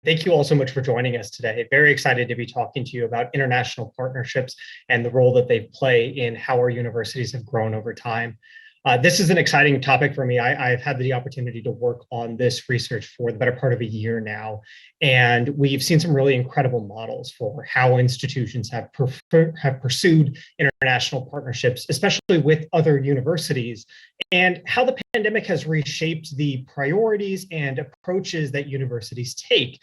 Thank you all so much for joining us today. Very excited to be talking to you about international partnerships and the role that they play in how our universities have grown over time. This is an exciting topic for me. I've had the opportunity to work on this research for the better part of a year now, and we've seen some really incredible models for how institutions have pursued international partnerships, especially with other universities, and how the pandemic has reshaped the priorities and approaches that universities take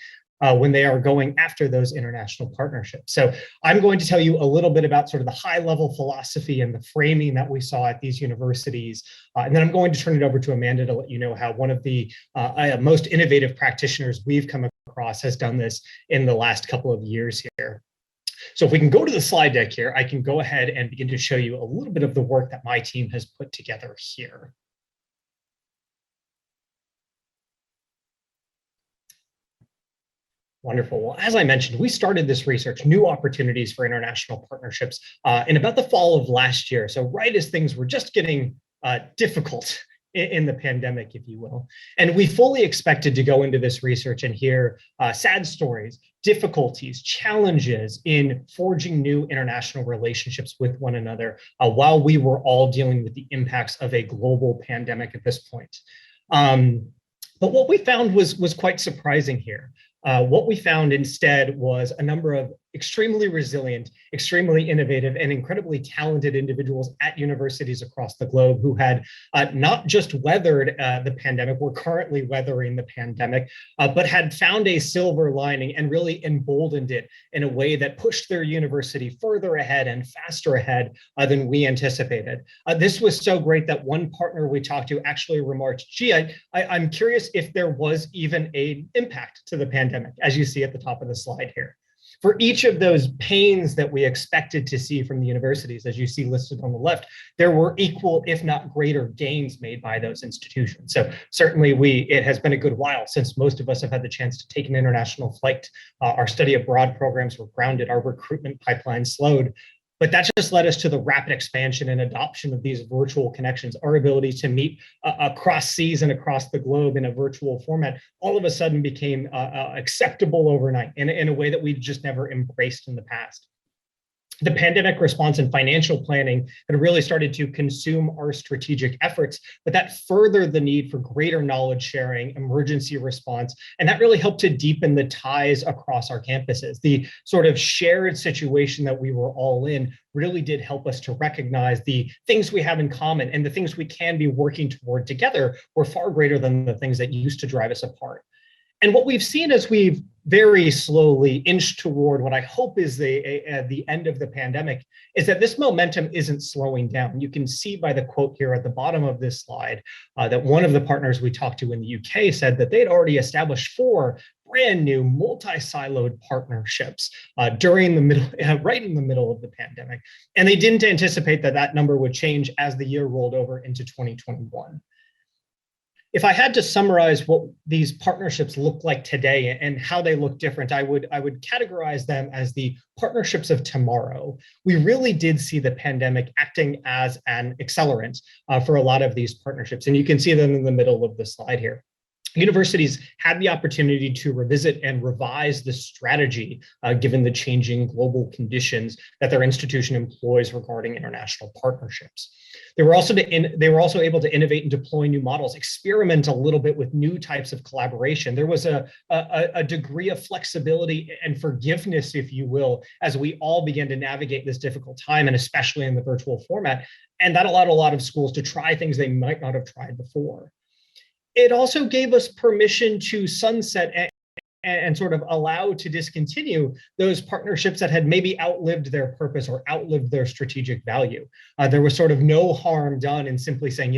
when they are going after those international partnerships. So I'm going to tell you a little bit about sort of the high level philosophy and the framing that we saw at these universities. And then I'm going to turn it over to Amanda to let you know how one of the most innovative practitioners we've come across has done this in the last couple of years here. So if we can go to the slide deck here, I can go ahead and begin to show you a little bit of the work that my team has put together here. Wonderful. Well, as I mentioned, we started this research, New Opportunities for International Partnerships, in about the fall of last year. So right as things were just getting difficult in the pandemic, if you will. And we fully expected to go into this research and hear sad stories, difficulties, challenges in forging new international relationships with one another while we were all dealing with the impacts of a global pandemic at this point. But what we found was quite surprising here. What we found instead was a number of extremely resilient, extremely innovative, and incredibly talented individuals at universities across the globe who had not just weathered the pandemic, were currently weathering the pandemic, but had found a silver lining and really emboldened it in a way that pushed their university further ahead and faster ahead than we anticipated. This was so great that one partner we talked to actually remarked, gee, I'm curious if there was even an impact to the pandemic, as you see at the top of the slide here. For each of those pains that we expected to see from the universities, as you see listed on the left, there were equal, if not greater, gains made by those institutions. So certainly it has been a good while since most of us have had the chance to take an international flight. Our study abroad programs were grounded, our recruitment pipeline slowed. But that just led us to the rapid expansion and adoption of these virtual connections. Our ability to meet across seas and across the globe in a virtual format all of a sudden became acceptable overnight in a way that we just never embraced in the past. The pandemic response and financial planning had really started to consume our strategic efforts, but that furthered the need for greater knowledge sharing, emergency response, and that really helped to deepen the ties across our campuses. The sort of shared situation that we were all in really did help us to recognize the things we have in common and the things we can be working toward together were far greater than the things that used to drive us apart. And what we've seen as we've very slowly inched toward what I hope is the end of the pandemic is that this momentum isn't slowing down. You can see by the quote here at the bottom of this slide that one of the partners we talked to in the UK said that they had already established 4 brand new multi-siloed partnerships during the middle, right in the middle of the pandemic. And they didn't anticipate that that number would change as the year rolled over into 2021. If I had to summarize what these partnerships look like today and how they look different, I would categorize them as the partnerships of tomorrow. We really did see the pandemic acting as an accelerant for a lot of these partnerships, and you can see them in the middle of the slide here. Universities had the opportunity to revisit and revise the strategy given the changing global conditions that their institution employs regarding international partnerships. They were also able to innovate and deploy new models, experiment a little bit with new types of collaboration. There was a degree of flexibility and forgiveness, if you will, as we all began to navigate this difficult time, and especially in the virtual format. And that allowed a lot of schools to try things they might not have tried before. It also gave us permission to sunset and sort of allow to discontinue those partnerships that had maybe outlived their purpose or outlived their strategic value. There was sort of no harm done in simply saying,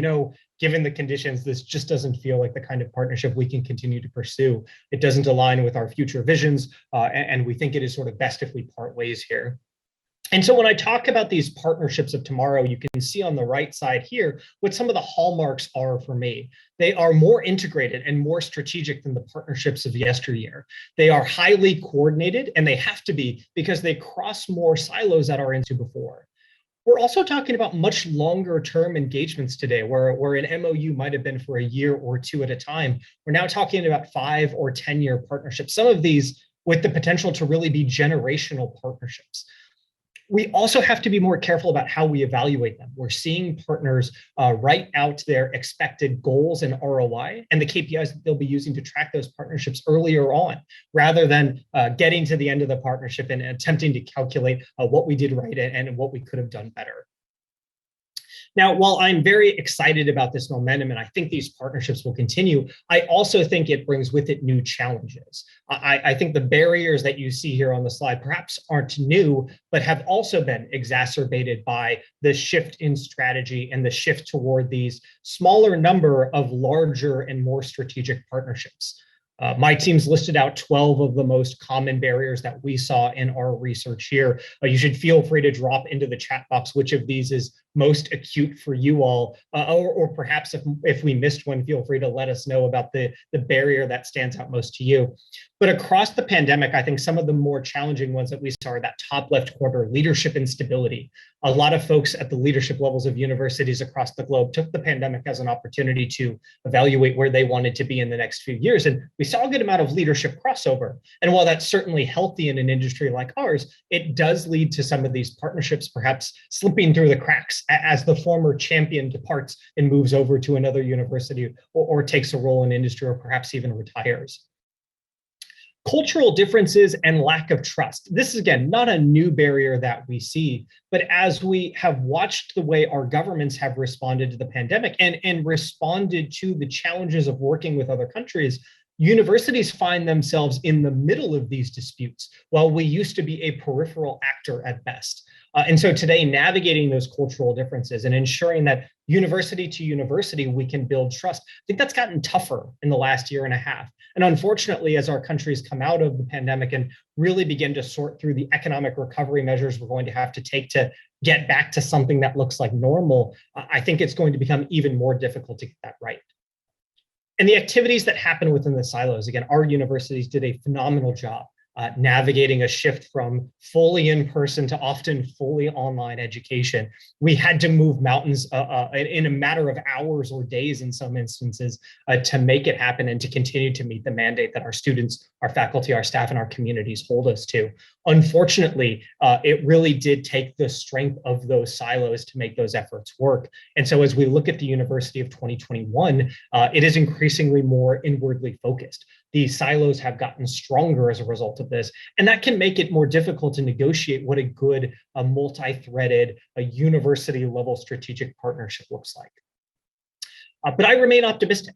given the conditions, this just doesn't feel like the kind of partnership we can continue to pursue. It doesn't align with our future visions, and we think it is sort of best if we part ways here. And so when I talk about these partnerships of tomorrow, you can see on the right side here what some of the hallmarks are for me. They are more integrated and more strategic than the partnerships of yesteryear. They are highly coordinated, and they have to be because they cross more silos that are into before. We're also talking about much longer term engagements today, where an MOU might have been for a year or two at a time. We're now talking about 5 or 10-year partnerships, some of these with the potential to really be generational partnerships. We also have to be more careful about how we evaluate them. We're seeing partners write out their expected goals and ROI and the KPIs that they'll be using to track those partnerships earlier on, rather than getting to the end of the partnership and attempting to calculate what we did right and what we could have done better. Now, while I'm very excited about this momentum and I think these partnerships will continue, I also think it brings with it new challenges. I think the barriers that you see here on the slide perhaps aren't new, but have also been exacerbated by the shift in strategy and the shift toward these smaller number of larger and more strategic partnerships. My team's listed out 12 of the most common barriers that we saw in our research here. You should feel free to drop into the chat box which of these is most acute for you all, or perhaps if we missed one, feel free to let us know about the barrier that stands out most to you. But across the pandemic, I think some of the more challenging ones that we saw are that top left corner, leadership instability. A lot of folks at the leadership levels of universities across the globe took the pandemic as an opportunity to evaluate where they wanted to be in the next few years. And we saw a good amount of leadership crossover. And while that's certainly healthy in an industry like ours, it does lead to some of these partnerships perhaps slipping through the cracks as the former champion departs and moves over to another university or takes a role in industry or perhaps even retires. Cultural differences and lack of trust. This is, again, not a new barrier that we see, but as we have watched the way our governments have responded to the pandemic and responded to the challenges of working with other countries, universities find themselves in the middle of these disputes, while we used to be a peripheral actor at best. And so today, navigating those cultural differences and ensuring that university to university, we can build trust, I think that's gotten tougher in the last year and a half. And unfortunately, as our countries come out of the pandemic and really begin to sort through the economic recovery measures we're going to have to take to get back to something that looks like normal, I think it's going to become even more difficult to get that right. And the activities that happen within the silos, again, our universities did a phenomenal job navigating a shift from fully in-person to often fully online education. We had to move mountains in a matter of hours or days in some instances to make it happen and to continue to meet the mandate that our students, our faculty, our staff, and our communities hold us to. Unfortunately, it really did take the strength of those silos to make those efforts work. And so as we look at the University of 2021, it is increasingly more inwardly focused. These silos have gotten stronger as a result of this, and that can make it more difficult to negotiate what a good, multi-threaded, university-level strategic partnership looks like. But I remain optimistic.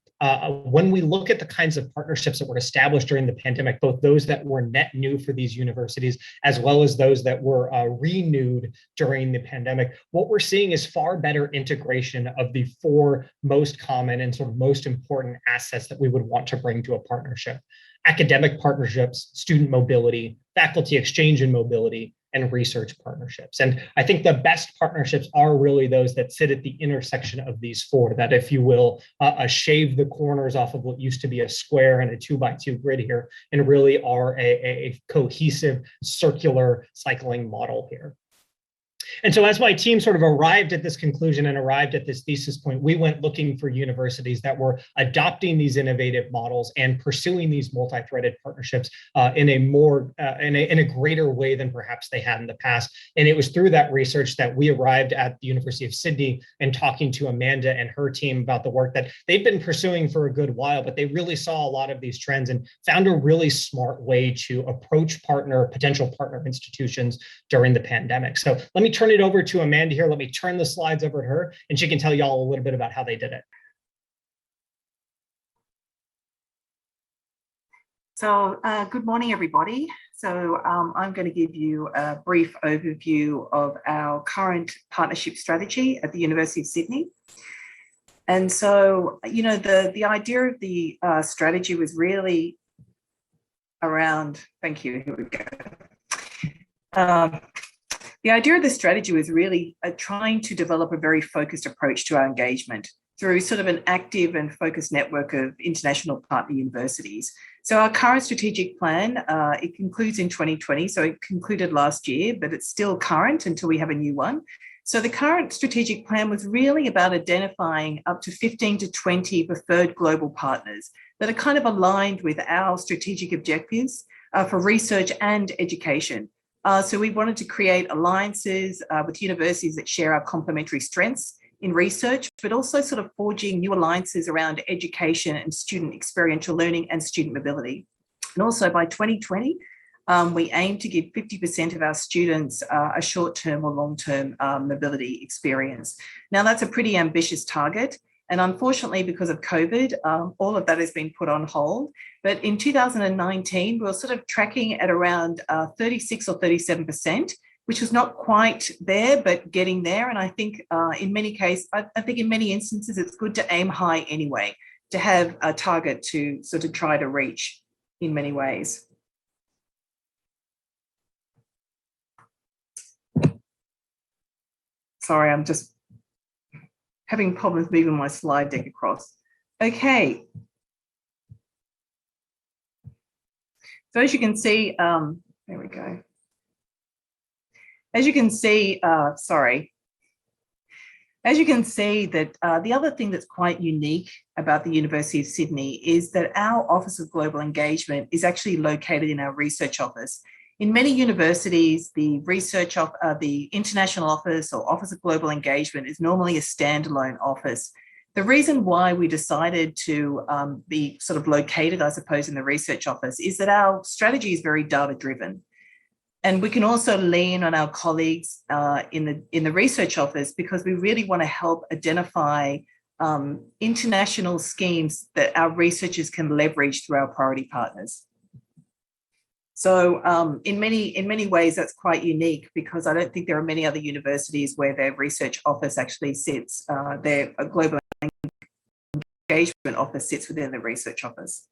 When we look at the kinds of partnerships that were established during the pandemic, both those that were net new for these universities, as well as those that were renewed during the pandemic, what we're seeing is far better integration of the 4 most common and sort of most important assets that we would want to bring to a partnership: academic partnerships, student mobility, faculty exchange and mobility, and research partnerships. And I think the best partnerships are really those that sit at the intersection of these 4, that, if you will, shave the corners off of what used to be a square and a 2x2 grid here, and really are a cohesive circular cycling model here. And so as my team sort of arrived at this conclusion and arrived at this thesis point, we went looking for universities that were adopting these innovative models and pursuing these multi-threaded partnerships in a more in a greater way than perhaps they had in the past. And it was through that research that we arrived at the University of Sydney and talking to Amanda and her team about the work that they've been pursuing for a good while, but they really saw a lot of these trends and found a really smart way to approach potential partner institutions during the pandemic. So let me turn it over to Amanda here. Let me turn the slides over to her, and she can tell y'all a little bit about how they did it. So good morning, everybody. So I'm going to give you a brief overview of our current partnership strategy at the University of Sydney. And so, you know, the idea of the strategy was really around, thank you, here we go. The idea of the strategy was really trying to develop a very focused approach to our engagement through sort of an active and focused network of international partner universities. So our current strategic plan, it concludes in 2020, so it concluded last year, but it's still current until we have a new one. So the current strategic plan was really about identifying up to 15 to 20 preferred global partners that are kind of aligned with our strategic objectives for research and education. So we wanted to create alliances with universities that share our complementary strengths in research, but also sort of forging new alliances around education and student experiential learning and student mobility. And also by 2020, we aim to give 50% of our students a short-term or long-term mobility experience. Now, that's a pretty ambitious target. And unfortunately, because of COVID, all of that has been put on hold. But in 2019, we were sort of tracking at around 36 or 37%, which was not quite there, but getting there. And I think in many cases, I think in many instances, it's good to aim high anyway, to have a target to sort of try to reach in many ways. Sorry, I'm just having problems moving my slide deck across. Okay. So as you can see, there we go. As you can see, As you can see that the other thing that's quite unique about the University of Sydney is that our Office of Global Engagement is actually located in our research office. In many universities, the the International Office or Office of Global Engagement is normally a standalone office. The reason why we decided to be sort of located, I suppose, in the research office is that our strategy is very data-driven. And we can also lean on our colleagues in the research office because we really want to help identify international schemes that our researchers can leverage through our priority partners. So in many ways, that's quite unique because I don't think there are many other universities where their research office actually sits, their global engagement office sits within the research office.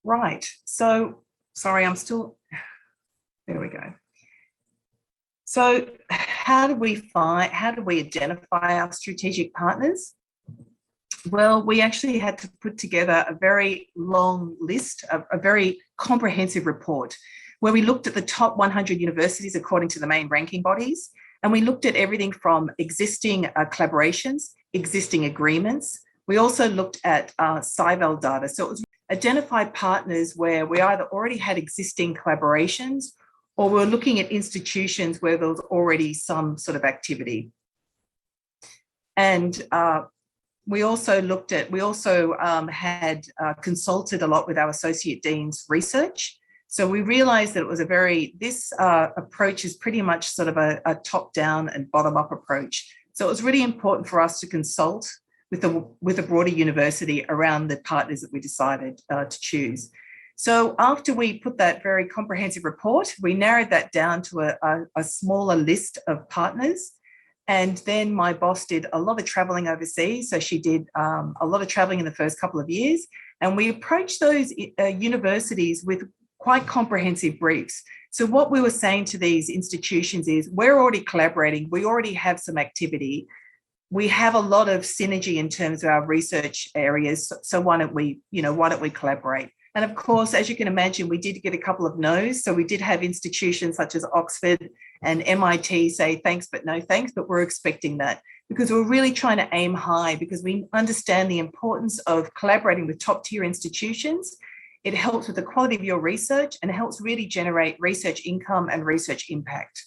Right, so sorry, there we go. So how do we identify our strategic partners? Well, we actually had to put together a very long list, a very comprehensive report where we looked at the top 100 universities according to the main ranking bodies. And we looked at everything from existing collaborations, existing agreements. We also looked at SciVal data. So it was identify partners where we either already had existing collaborations or we're looking at institutions where there was already some sort of activity. And we also had consulted a lot with our associate dean's research. So we realized that it was this approach is pretty much sort of a top-down and bottom-up approach. So it was really important for us to consult with a broader university around the partners that we decided to choose. So after we put that very comprehensive report, we narrowed that down to a smaller list of partners. And then my boss did a lot of traveling overseas. So she did a lot of traveling in the first couple of years. And we approached those universities with quite comprehensive briefs. So what we were saying to these institutions is, we're already collaborating. We already have some activity. We have a lot of synergy in terms of our research areas. So why don't we collaborate? And of course, as you can imagine, we did get a couple of no's. So we did have institutions such as Oxford and MIT say thanks, but no thanks, but we're expecting that because we're really trying to aim high because we understand the importance of collaborating with top tier institutions. It helps with the quality of your research and it helps really generate research income and research impact.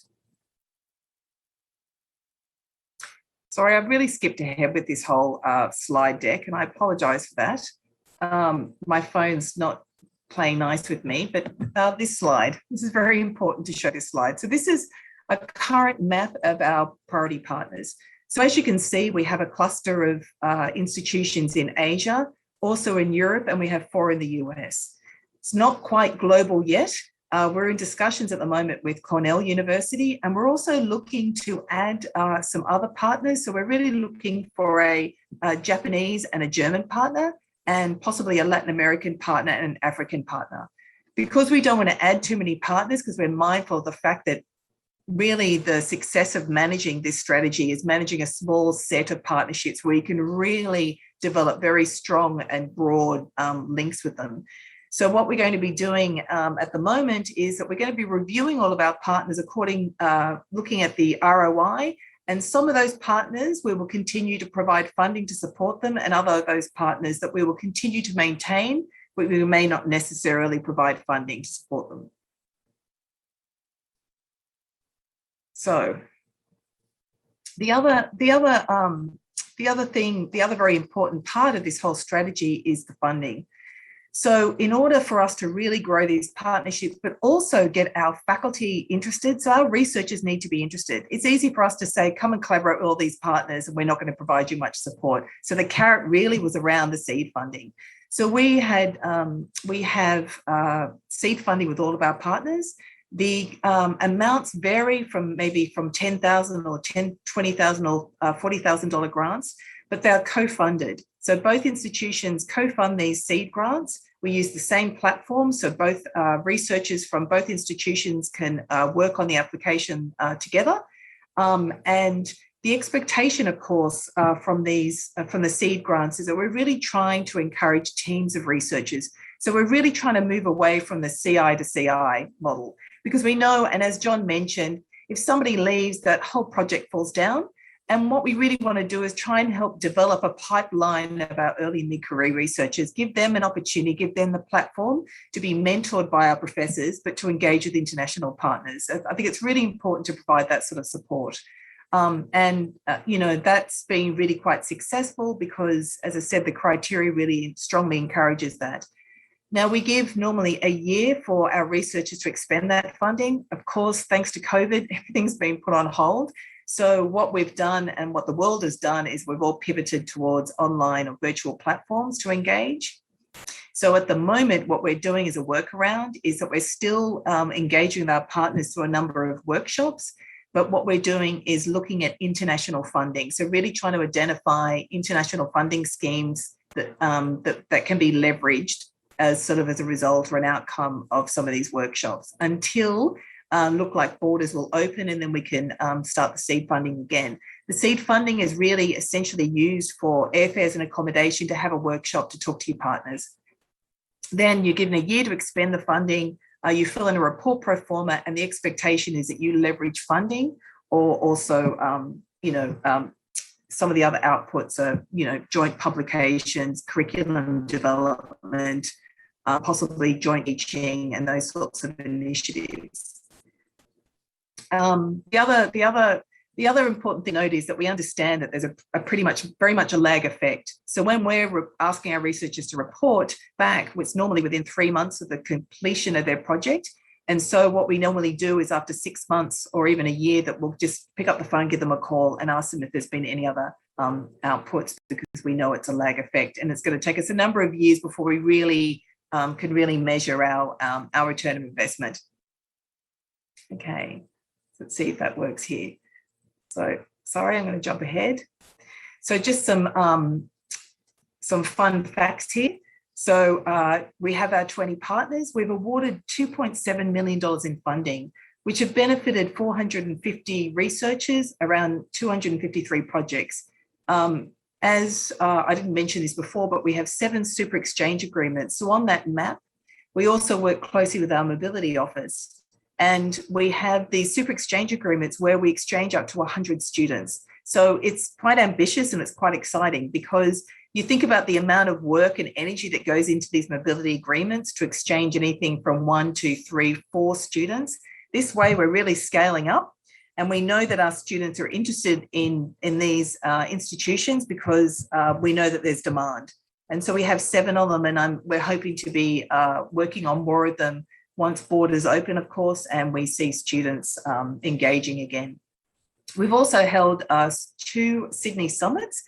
Sorry, I've really skipped ahead with this whole slide deck and I apologize for that. My phone's not playing nice with me, but this is very important to show this slide. So this is a current map of our priority partners. So as you can see, we have a cluster of institutions in Asia, also in Europe, and we have 4 in the US. It's not quite global yet. We're in discussions at the moment with Cornell University, and we're also looking to add some other partners. So we're really looking for a Japanese and a German partner, and possibly a Latin American partner and an African partner. Because we don't want to add too many partners, because we're mindful of the fact that really the success of managing this strategy is managing a small set of partnerships where you can really develop very strong and broad links with them. So what we're going to be doing at the moment is that we're going to be reviewing all of our partners looking at the ROI, and some of those partners we will continue to provide funding to support them, and other of those partners that we will continue to maintain, but we may not necessarily provide funding to support them. So the other very important part of this whole strategy is the funding. So in order for us to really grow these partnerships, but also get our faculty interested, so our researchers need to be interested. It's easy for us to say, come and collaborate with all these partners and we're not going to provide you much support. So the carrot really was around the seed funding. So we have seed funding with all of our partners. The amounts vary from maybe from $10,000 or $20,000 or $40,000 grants, but they're co-funded. So both institutions co-fund these seed grants. We use the same platform, so both researchers from both institutions can work on the application together. And the expectation, of course, from the seed grants is that we're really trying to encourage teams of researchers. So we're really trying to move away from the CI to CI model, because we know, and as John mentioned, if somebody leaves, that whole project falls down. And what we really want to do is try and help develop a pipeline of our early mid-career researchers, give them an opportunity, give them the platform to be mentored by our professors, but to engage with international partners. I think it's really important to provide that sort of support. That's been really quite successful because, as I said, the criteria really strongly encourages that. Now, we give normally a year for our researchers to expend that funding. Of course, thanks to COVID, everything's been put on hold. So what we've done and what the world has done is we've all pivoted towards online or virtual platforms to engage. So at the moment, what we're doing as a workaround is that we're still engaging with our partners through a number of workshops. But what we're doing is looking at international funding. So really trying to identify international funding schemes that can be leveraged as a result or an outcome of some of these workshops until look like borders will open, and then we can start the seed funding again. The seed funding is really essentially used for airfares and accommodation to have a workshop to talk to your partners. Then you're given a year to expend the funding. You fill in a report pro forma, and the expectation is that you leverage funding, or also, some of the other outputs are, joint publications, curriculum development, possibly joint teaching, and those sorts of initiatives. The other important thing to note is that we understand that there's very much a lag effect. So when we're asking our researchers to report back, it's normally within 3 months of the completion of their project. And so what we normally do is after 6 months or even a year, that we'll just pick up the phone, give them a call and ask them if there's been any other outputs, because we know it's a lag effect. And it's going to take us a number of years before we really can really measure our return of investment. Okay, let's see if that works here. So sorry, I'm going to jump ahead. So just some fun facts here. So we have our 20 partners. We've awarded $2.7 million in funding, which have benefited 450 researchers, around 253 projects. As I didn't mention this before, but we have 7 super exchange agreements. So on that map, we also work closely with our mobility office. And we have these super exchange agreements where we exchange up to 100 students. So it's quite ambitious and it's quite exciting, because you think about the amount of work and energy that goes into these mobility agreements to exchange anything from 1, 2, 3, 4 students. This way, we're really scaling up. And we know that our students are interested in these institutions because we know that there's demand. And so we have 7 of them, and we're hoping to be working on more of them once borders open, of course, and we see students engaging again. We've also held 2 Sydney summits,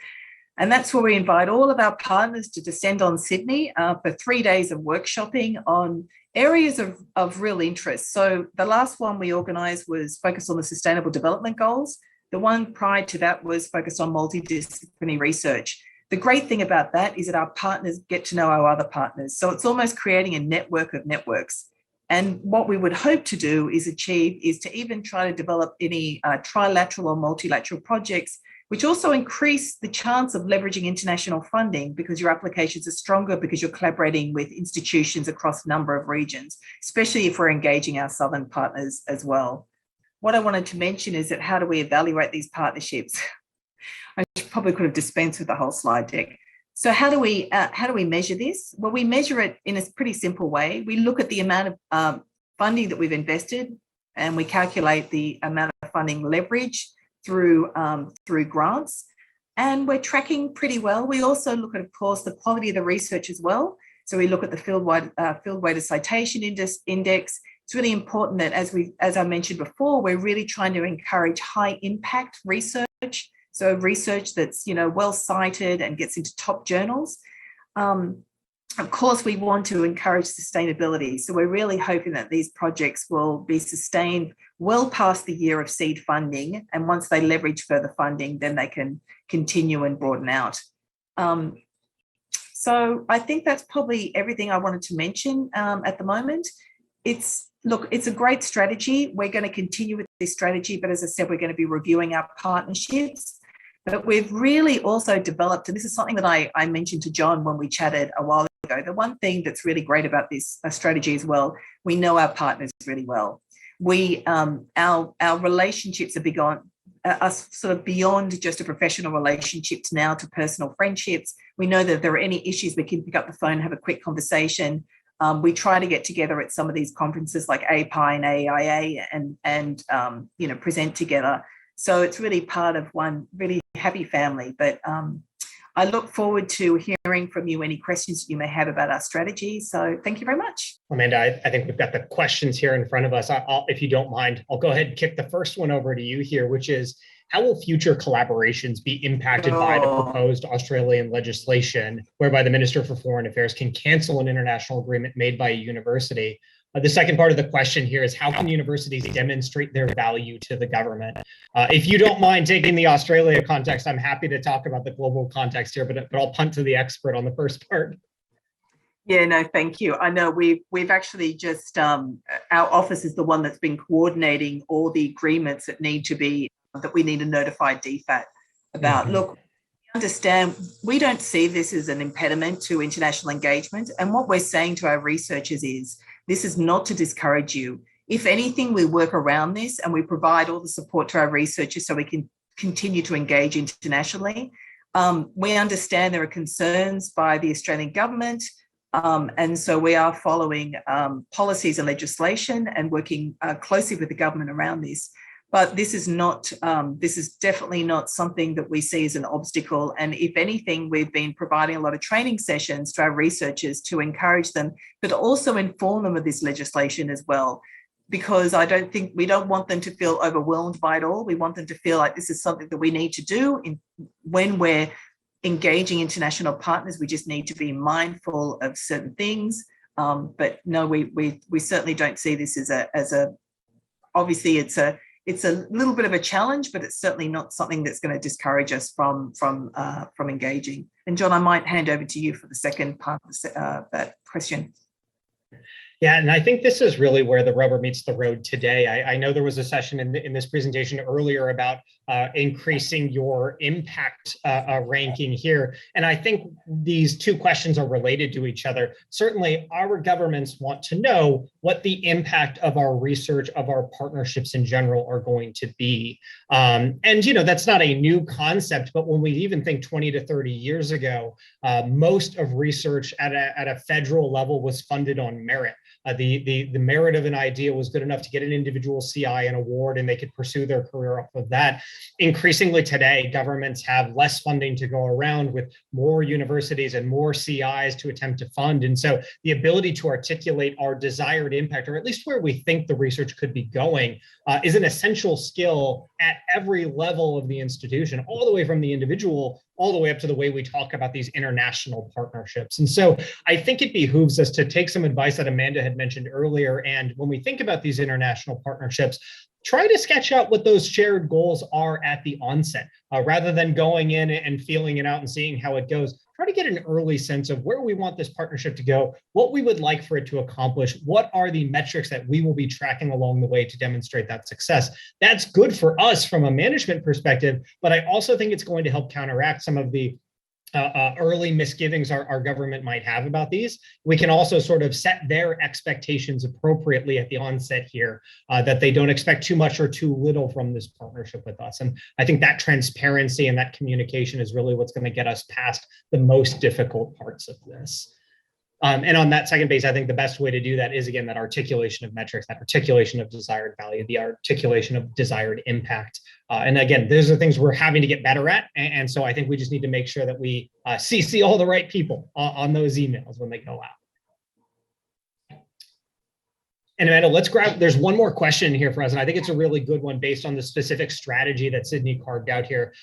and that's where we invite all of our partners to descend on Sydney for 3 days of workshopping on areas of real interest. So the last one we organised was focused on the Sustainable Development Goals. The one prior to that was focused on multidisciplinary research. The great thing about that is that our partners get to know our other partners. So it's almost creating a network of networks. And what we would hope to do is to even try to develop any trilateral or multilateral projects which also increase the chance of leveraging international funding because your applications are stronger because you're collaborating with institutions across a number of regions, especially if we're engaging our southern partners as well. What I wanted to mention is that how do we evaluate these partnerships? I probably could have dispensed with the whole slide deck. So how do we measure this? Well, we measure it in a pretty simple way. We look at the amount of funding that we've invested, and we calculate the amount of funding leverage through grants, and we're tracking pretty well. We also look at, of course, the quality of the research as well. So we look at the field-weighted citation index. It's really important that, as I mentioned before, we're really trying to encourage high impact research. So research that's well cited and gets into top journals. Of course, we want to encourage sustainability. So we're really hoping that these projects will be sustained well past the year of seed funding. And once they leverage further funding, then they can continue and broaden out. So I think that's probably everything I wanted to mention at the moment. It's a great strategy. We're going to continue with this strategy, but as I said, we're going to be reviewing our partnerships. But we've really also developed, and this is something that I mentioned to John when we chatted a while ago, the one thing that's really great about this strategy as well, we know our partners really well. Our relationships are sort of beyond just a professional relationships now to personal friendships. We know that if there are any issues, we can pick up the phone and have a quick conversation. We try to get together at some of these conferences like API and AIA and present together. So it's really part of one really happy family. But I look forward to hearing from you any questions you may have about our strategy. So thank you very much. Amanda, I think we've got the questions here in front of us. If you don't mind, I'll go ahead and kick the first one over to you here, which is, how will future collaborations be impacted by the proposed Australian legislation whereby the Minister for Foreign Affairs can cancel an international agreement made by a university? The second part of the question here is, how can universities demonstrate their value to the government? If you don't mind taking the Australia context, I'm happy to talk about the global context here, but I'll punt to the expert on the first part. Yeah, no, thank you. I know we've actually just, our office is the one that's been coordinating all the agreements that we need to notify DFAT about. Mm-hmm. Look, understand, we don't see this as an impediment to international engagement. And what we're saying to our researchers is, this is not to discourage you. If anything, we work around this and we provide all the support to our researchers so we can continue to engage internationally. We understand there are concerns by the Australian government. And so we are following policies and legislation and working closely with the government around this. But this is definitely not something that we see as an obstacle. And if anything, we've been providing a lot of training sessions to our researchers to encourage them, but also inform them of this legislation as well. Because we don't want them to feel overwhelmed by it all. We want them to feel like this is something that we need to do when we're engaging international partners. We just need to be mindful of certain things. But no, we certainly don't see this as a obviously it's a little bit of a challenge, but it's certainly not something that's going to discourage us from engaging. And John, I might hand over to you for the second part of that question. Yeah, and I think this is really where the rubber meets the road today. I know there was a session in this presentation earlier about increasing your impact ranking here. And I think these two questions are related to each other. Certainly, our governments want to know what the impact of our research, of our partnerships in general are going to be. And, that's not a new concept, but when we even think 20 to 30 years ago, most of research at a federal level was funded on merit. The merit of an idea was good enough to get an individual CI an award and they could pursue their career off of that. Increasingly today, governments have less funding to go around with more universities and more CIs to attempt to fund. And so the ability to articulate our desired impact, or at least where we think the research could be going, is an essential skill at every level of the institution, all the way from the individual, all the way up to the way we talk about these international partnerships. And so I think it behooves us to take some advice that Amanda had mentioned earlier. And when we think about these international partnerships, try to sketch out what those shared goals are at the onset, rather than going in and feeling it out and seeing how it goes. Try to get an early sense of where we want this partnership to go, what we would like for it to accomplish, what are the metrics that we will be tracking along the way to demonstrate that success. That's good for us from a management perspective, but I also think it's going to help counteract some of the early misgivings our government might have about these. We can also sort of set their expectations appropriately at the onset here, that they don't expect too much or too little from this partnership with us. And I think that transparency and that communication is really what's going to get us past the most difficult parts of this. And on that second base, I think the best way to do that is, again, that articulation of metrics, that articulation of desired value, the articulation of desired impact. And again, those are things we're having to get better at. And so I think we just need to make sure that we CC all the right people on those emails when they go out. And Amanda, let's grab, there's one more question here for us, and I think it's a really good one based on the specific strategy that Sydney carved out here.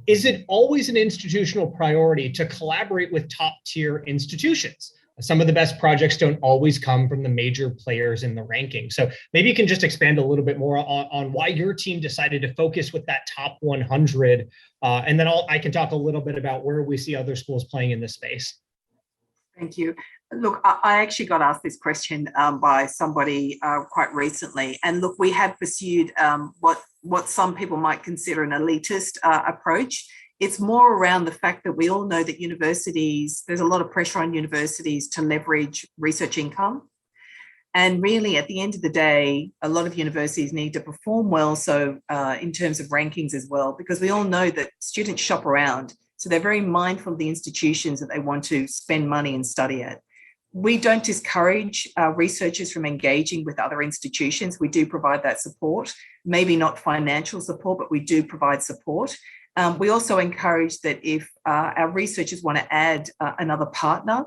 Is it always an institutional priority to collaborate with top tier institutions? Some of the best projects don't always come from the major players in the ranking. So maybe you can just expand a little bit more on why your team decided to focus with that top 100. And then I can talk a little bit about where we see other schools playing in this space. Thank you. Look, I actually got asked this question by somebody quite recently. And look, we have pursued what some people might consider an elitist approach. It's more around the fact that we all know that universities, there's a lot of pressure on universities to leverage research income. And really, at the end of the day, a lot of universities need to perform well, so in terms of rankings as well, because we all know that students shop around. So they're very mindful of the institutions that they want to spend money and study at. We don't discourage researchers from engaging with other institutions. We do provide that support, maybe not financial support, but we do provide support. We also encourage that if our researchers want to add another partner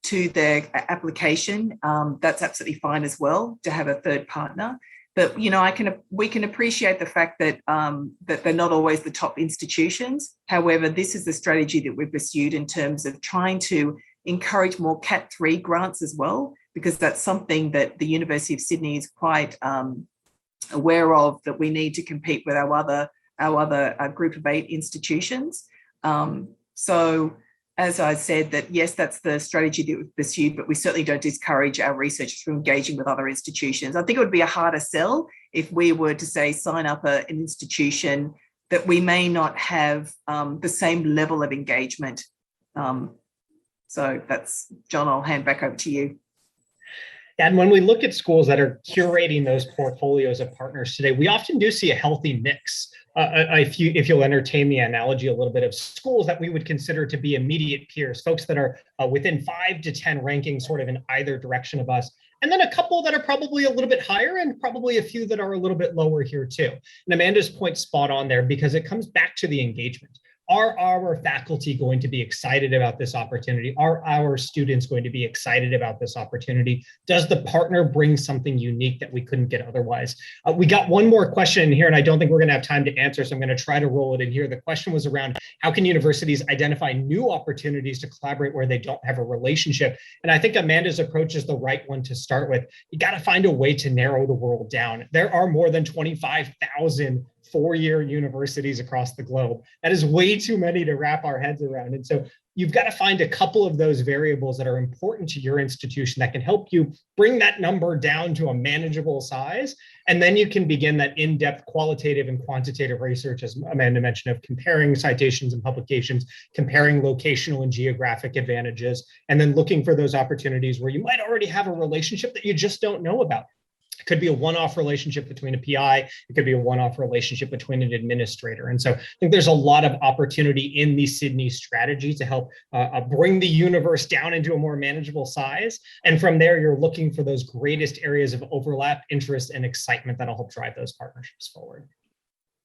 to their application, that's absolutely fine as well to have a third partner. But we can appreciate the fact that that they're not always the top institutions. However, this is the strategy that we've pursued in terms of trying to encourage more Cat 3 grants as well, because that's something that the University of Sydney is quite aware of, that we need to compete with our other group of 8 institutions. So as I said, that yes, that's the strategy that we've pursued, but we certainly don't discourage our researchers from engaging with other institutions. I think it would be a harder sell if we were to say sign up an institution that we may not have the same level of engagement. So that's, John, I'll hand back over to you. And when we look at schools that are curating those portfolios of partners today, we often do see a healthy mix. If you'll entertain the analogy a little bit, of schools that we would consider to be immediate peers, folks that are within 5 to 10 rankings sort of in either direction of us, and then a couple that are probably a little bit higher and probably a few that are a little bit lower here too. And Amanda's point spot on there, because it comes back to the engagement. Are our faculty going to be excited about this opportunity? Are our students going to be excited about this opportunity? Does the partner bring something unique that we couldn't get otherwise? We got one more question in here, and I don't think we're going to have time to answer, so I'm going to try to roll it in here. The question was around how can universities identify new opportunities to collaborate where they don't have a relationship? And I think Amanda's approach is the right one to start with. You got to find a way to narrow the world down. There are more than 25,000 four-year universities across the globe. That is way too many to wrap our heads around. And so you've got to find a couple of those variables that are important to your institution that can help you bring that number down to a manageable size. And then you can begin that in-depth qualitative and quantitative research, as Amanda mentioned, of comparing citations and publications, comparing locational and geographic advantages, and then looking for those opportunities where you might already have a relationship that you just don't know about. It could be a one-off relationship between a PI. It could be a one-off relationship between an administrator. And so I think there's a lot of opportunity in the Sydney strategy to help bring the universe down into a more manageable size. And from there, you're looking for those greatest areas of overlap, interest, and excitement that'll help drive those partnerships forward.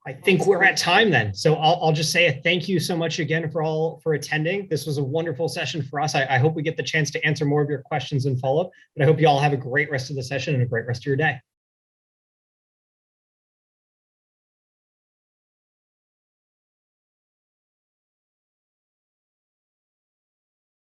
I think we're at time then. So I'll just say a thank you so much again for attending. This was a wonderful session for us. I hope we get the chance to answer more of your questions and follow up, but I hope you all have a great rest of the session and a great rest of your day.